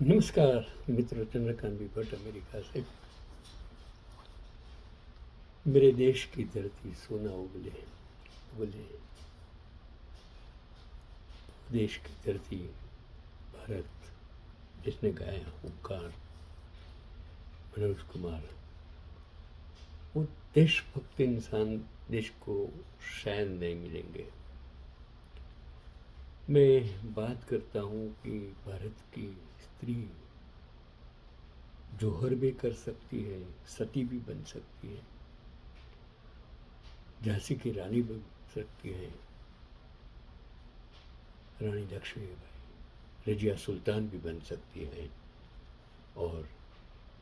नमस्कार मित्र, चंद्रकांत भी भट्ट अमेरिका से। मेरे देश की धरती सोना उगले उगले, देश की धरती भारत, जिसने गाया हुंकार मनोज कुमार, वो देशभक्त इंसान देश को शायद नहीं मिलेंगे। मैं बात करता हूँ कि भारत की स्त्री जौहर भी कर सकती है, सती भी बन सकती है, झांसी की रानी बन सकती है, रानी लक्ष्मीबाई, रजिया सुल्तान भी बन सकती है, और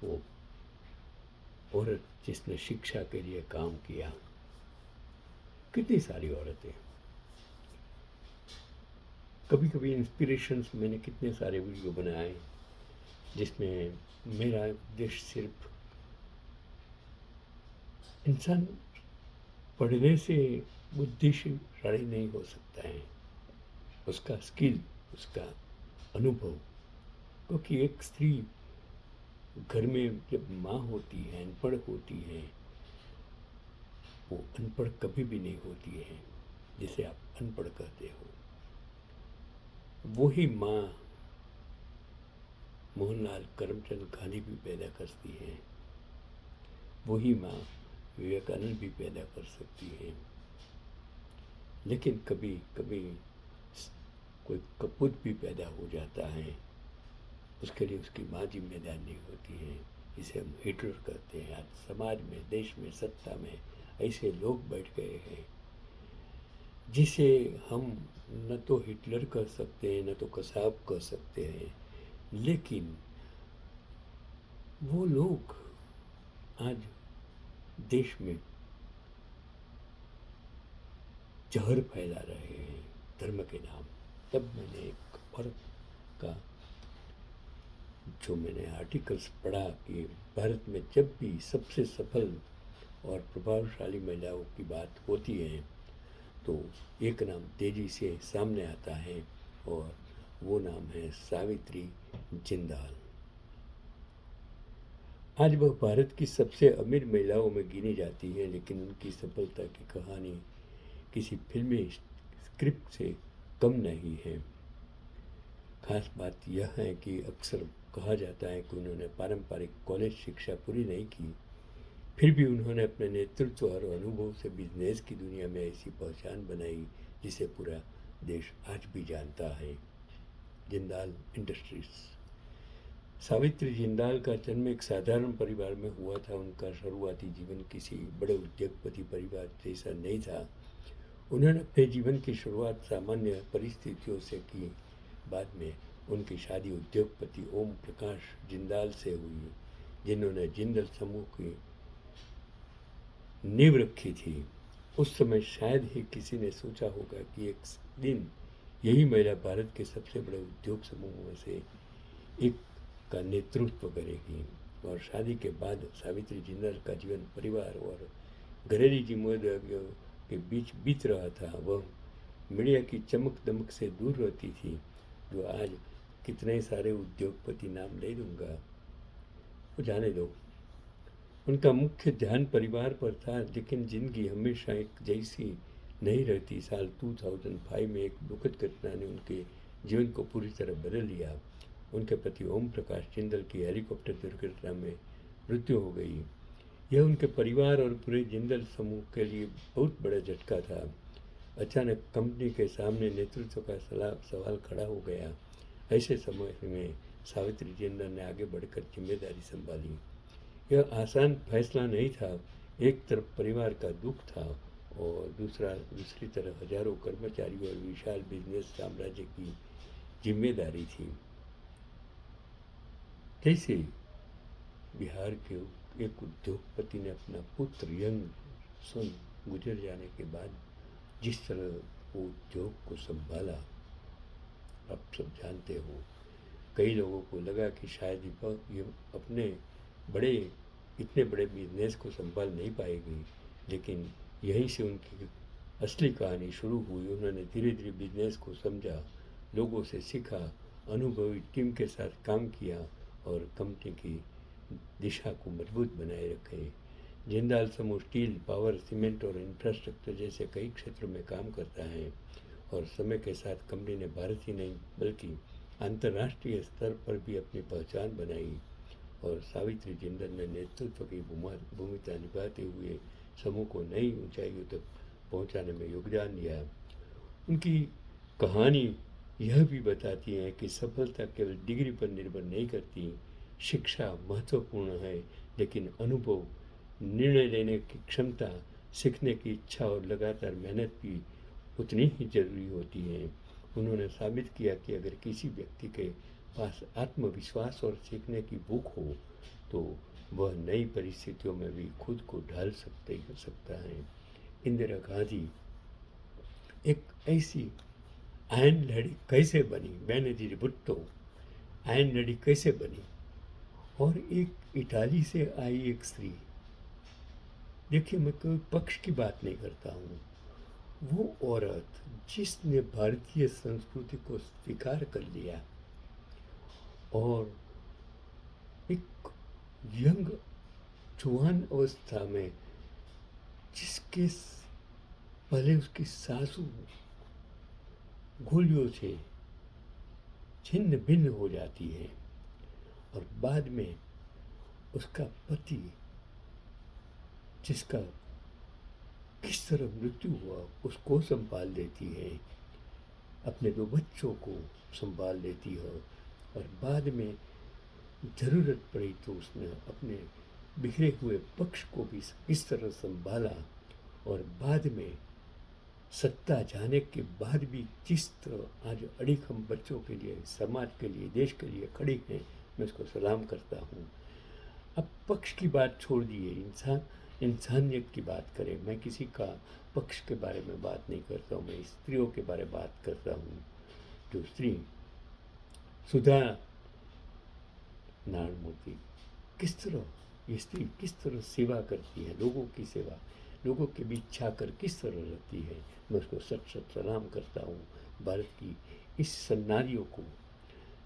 वो औरत जिसने शिक्षा के लिए काम किया, कितनी सारी औरतें। कभी कभी इंस्पिरेशंस मैंने कितने सारे वीडियो बनाए जिसमें मेरा उद्देश्य सिर्फ इंसान पढ़ने से बुद्धिशाली नहीं हो सकता है, उसका स्किल, उसका अनुभव। क्योंकि एक स्त्री घर में जब माँ होती है, अनपढ़ होती है, वो अनपढ़ कभी भी नहीं होती है जिसे आप अनपढ़ कहते हो। वही माँ मोहनलाल करमचंद गांधी भी पैदा करती है, वही माँ विवेकानंद भी पैदा कर सकती है। लेकिन कभी कभी कोई कपूत भी पैदा हो जाता है, उसके लिए उसकी माँ जिम्मेदार नहीं होती है। इसे हम हिटलर कहते हैं। आज समाज में, देश में, सत्ता में ऐसे लोग बैठ गए हैं जिसे हम न तो हिटलर कह सकते हैं, न तो कसाब कह सकते हैं, लेकिन वो लोग आज देश में जहर फैला रहे हैं धर्म के नाम। तब मैंने एक औरत का जो मैंने आर्टिकल्स पढ़ा कि भारत में जब भी सबसे सफल और प्रभावशाली महिलाओं की बात होती है तो एक नाम तेजी से सामने आता है, और वो नाम है सावित्री जिंदाल। आज वह भारत की सबसे अमीर महिलाओं में गिनी जाती है, लेकिन उनकी सफलता की कहानी किसी फिल्मी स्क्रिप्ट से कम नहीं है। खास बात यह है कि अक्सर कहा जाता है कि उन्होंने पारंपरिक कॉलेज शिक्षा पूरी नहीं की, फिर भी उन्होंने अपने नेतृत्व और अनुभव से बिजनेस की दुनिया में ऐसी पहचान बनाई जिसे पूरा देश आज भी जानता है। जिंदाल इंडस्ट्रीज। सावित्री जिंदाल का जन्म एक साधारण परिवार में हुआ था। उनका शुरुआती जीवन किसी बड़े उद्योगपति परिवार जैसा नहीं था। उन्होंने अपने जीवन की शुरुआत सामान्य परिस्थितियों से की। बाद में उनकी शादी उद्योगपति ओम प्रकाश जिंदाल से हुई, जिन्होंने जिंदल समूह की नींव रखी थी। उस समय शायद ही किसी ने सोचा होगा कि एक दिन यही महिला भारत के सबसे बड़े उद्योग समूहों में से एक का नेतृत्व करेगी। और शादी के बाद सावित्री जिंदाल का जीवन परिवार और घरेलू जिम्मेदारियों के बीच बीत रहा था। वह मीडिया की चमक दमक से दूर रहती थी, जो आज कितने सारे उद्योगपति नाम ले दूंगा, वो जाने दो। उनका मुख्य ध्यान परिवार पर था, लेकिन जिंदगी हमेशा एक जैसी नहीं रहती। साल 2005 में एक दुखद घटना ने उनके जीवन को पूरी तरह बदल दिया। उनके पति ओम प्रकाश जिंदल की हेलीकॉप्टर दुर्घटना में मृत्यु हो गई। यह उनके परिवार और पूरे जिंदल समूह के लिए बहुत बड़ा झटका था। अचानक कंपनी के सामने नेतृत्व का सवाल खड़ा हो गया। ऐसे समय में सावित्री जिंदल ने आगे बढ़कर जिम्मेदारी संभाली। यह आसान फैसला नहीं था। एक तरफ परिवार का दुख था और दूसरी तरफ हजारों कर्मचारियों और विशाल बिजनेस साम्राज्य की जिम्मेदारी थी। जैसे बिहार के एक उद्योगपति ने अपना पुत्र यंग सन गुजर जाने के बाद जिस तरह वो उद्योग को संभाला, आप सब जानते हो। कई लोगों को लगा कि शायद ये अपने बड़े इतने बड़े बिजनेस को संभाल नहीं पाएगी, लेकिन यहीं से उनकी असली कहानी शुरू हुई। उन्होंने धीरे धीरे बिजनेस को समझा, लोगों से सीखा, अनुभवी टीम के साथ काम किया और कंपनी की दिशा को मजबूत बनाए रखे। जिंदाल समूह स्टील, पावर, सीमेंट और इंफ्रास्ट्रक्चर जैसे कई क्षेत्रों में काम करता है और समय के साथ कंपनी ने भारत ही नहीं बल्कि अंतर्राष्ट्रीय स्तर पर भी अपनी पहचान बनाई और सावित्री जिंदल ने नेतृत्व की भूमिका निभाते हुए समूह को नई ऊंचाइयों तक पहुंचाने में योगदान दिया। उनकी कहानी यह भी बताती है कि सफलता केवल डिग्री पर निर्भर नहीं करती। शिक्षा महत्वपूर्ण है, लेकिन अनुभव, निर्णय लेने की क्षमता, सीखने की इच्छा और लगातार मेहनत भी उतनी ही जरूरी होती है। उन्होंने साबित किया कि अगर किसी व्यक्ति के पास आत्मविश्वास और सीखने की भूख हो तो वह नई परिस्थितियों में भी खुद को ढाल सकता है। इंदिरा गांधी एक ऐसी आयन लड़ी कैसे बनी, बेनजीर भुट्टो आयन लड़ी कैसे बनी, और एक इटाली से आई एक स्त्री। देखिए, मैं कोई पक्ष की बात नहीं करता हूँ। वो औरत जिसने भारतीय संस्कृति को स्वीकार कर लिया और एक यंग जवान अवस्था में, जिसके पहले उसकी सासू गोलियों से छिन्न भिन्न हो जाती है और बाद में उसका पति, जिसका किस तरह मृत्यु हुआ, उसको संभाल लेती है, अपने 2 बच्चों को संभाल लेती है और बाद में ज़रूरत पड़ी तो उसने अपने बिखरे हुए पक्ष को भी इस तरह संभाला और बाद में सत्ता जाने के बाद भी जिस तरह आज अड़िखम बच्चों के लिए, समाज के लिए, देश के लिए खड़ी है, मैं उसको सलाम करता हूँ। अब पक्ष की बात छोड़ दिए, इंसानियत की बात करें। मैं किसी का पक्ष के बारे में बात नहीं करता हूँ, मैं स्त्रियों के बारे में बात करता हूँ। जो स्त्री सुधा नारायणमूर्ति, किस तरह ये स्त्री किस तरह सेवा करती है, लोगों की सेवा, लोगों के बीच छाकर किस तरह रहती है, मैं उसको सच सलाम करता हूँ। भारत की इस सन्नारियों को,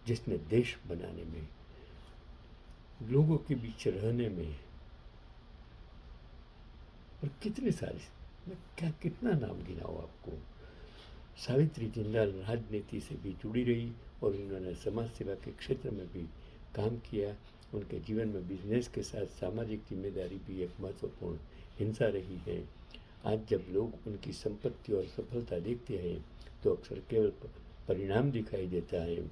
जिसने देश बनाने में, लोगों के बीच रहने में, और कितने सारे, मैं कितना नाम गिनाऊँ आपको। सावित्री जिंदाल राजनीति से भी जुड़ी रही और उन्होंने समाज सेवा के क्षेत्र में भी काम किया। उनके जीवन में बिजनेस के साथ सामाजिक जिम्मेदारी भी एक महत्वपूर्ण हिस्सा रही है। आज जब लोग उनकी संपत्ति और सफलता देखते हैं तो अक्सर केवल परिणाम दिखाई देता है,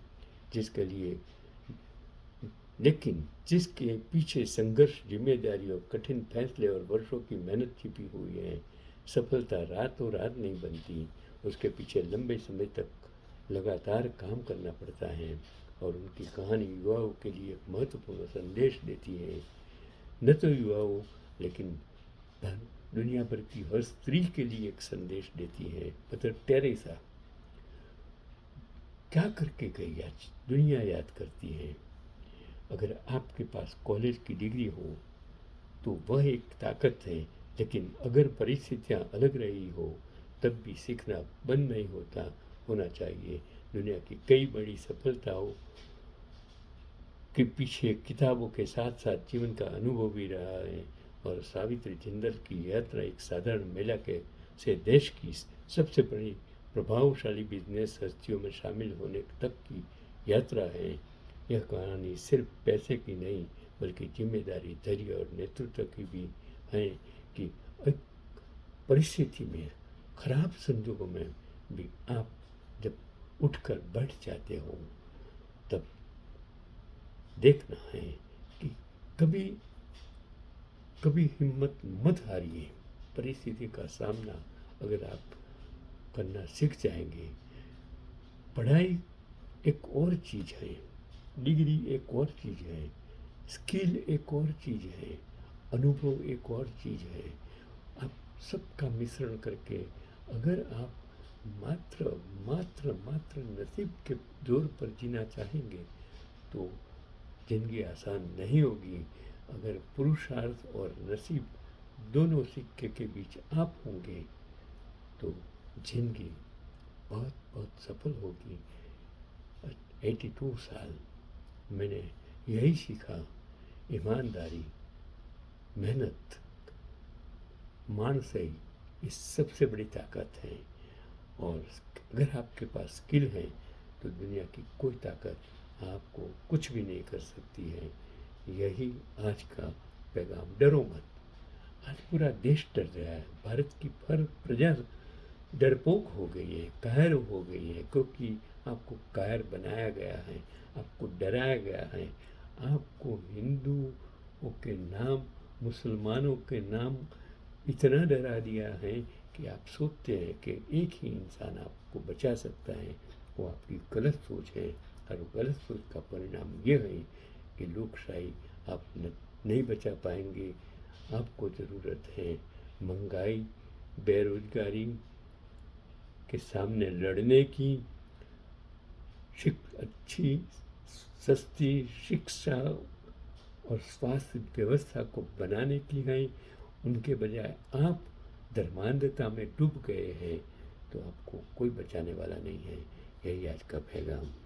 लेकिन जिसके पीछे संघर्ष, जिम्मेदारी और कठिन फैसले और वर्षों की मेहनत छिपी हुई है। सफलता रातों रात नहीं बनती, उसके पीछे लंबे समय तक लगातार काम करना पड़ता है और उनकी कहानी युवाओं के लिए एक महत्वपूर्ण संदेश देती है। न तो युवाओं, लेकिन दुनिया भर की हर स्त्री के लिए एक संदेश देती है। मदर टेरेसा क्या करके गई, आज दुनिया याद करती है। अगर आपके पास कॉलेज की डिग्री हो तो वह एक ताकत है, लेकिन अगर परिस्थितियां अलग रही हो तब भी सीखना बंद नहीं होना चाहिए। दुनिया की कई बड़ी सफलताओं के पीछे किताबों के साथ साथ जीवन का अनुभव भी रहा है और सावित्री जिंदल की यात्रा एक साधारण महिला से देश की सबसे बड़ी प्रभावशाली बिजनेस हस्तियों में शामिल होने तक की यात्रा है। यह कहानी सिर्फ पैसे की नहीं बल्कि जिम्मेदारी, धैर्य और नेतृत्व की भी है कि एक परिस्थिति में, खराब संजोगों में भी आप जब उठकर बैठ जाते हो तब देखना है कि कभी कभी हिम्मत मत हारिए। परिस्थिति का सामना अगर आप करना सीख जाएंगे, पढ़ाई एक और चीज़ है, डिग्री एक और चीज़ है, स्किल एक और चीज़ है, अनुभव एक और चीज़ है। आप सबका मिश्रण करके अगर आप मात्र मात्र मात्र नसीब के जोर पर जीना चाहेंगे तो जिंदगी आसान नहीं होगी। अगर पुरुषार्थ और नसीब दोनों सिक्के के बीच आप होंगे तो जिंदगी बहुत बहुत सफल होगी। 82 साल मैंने यही सीखा, ईमानदारी, मेहनत, मानसई, ये सबसे बड़ी ताकत है। और अगर आपके पास स्किल है तो दुनिया की कोई ताकत आपको कुछ भी नहीं कर सकती है। यही आज का पैगाम। डरो मत। आज पूरा देश डर रहा है, भारत की हर प्रजा डरपोक हो गई है, कायर हो गई है, क्योंकि आपको कायर बनाया गया है, आपको डराया गया है, आपको हिंदुओं के नाम, मुसलमानों के नाम इतना डरा दिया है कि आप सोचते हैं कि एक ही इंसान आपको बचा सकता है। वो आपकी गलत सोच है, और गलत सोच का परिणाम ये है कि लोकशाही आप नहीं बचा पाएंगे। आपको ज़रूरत है महंगाई, बेरोजगारी के सामने लड़ने की, अच्छी सस्ती शिक्षा और स्वास्थ्य व्यवस्था को बनाने की है। उनके बजाय आप धर्मांधता में डूब गए हैं, तो आपको कोई बचाने वाला नहीं है। यही आज का पैगाम।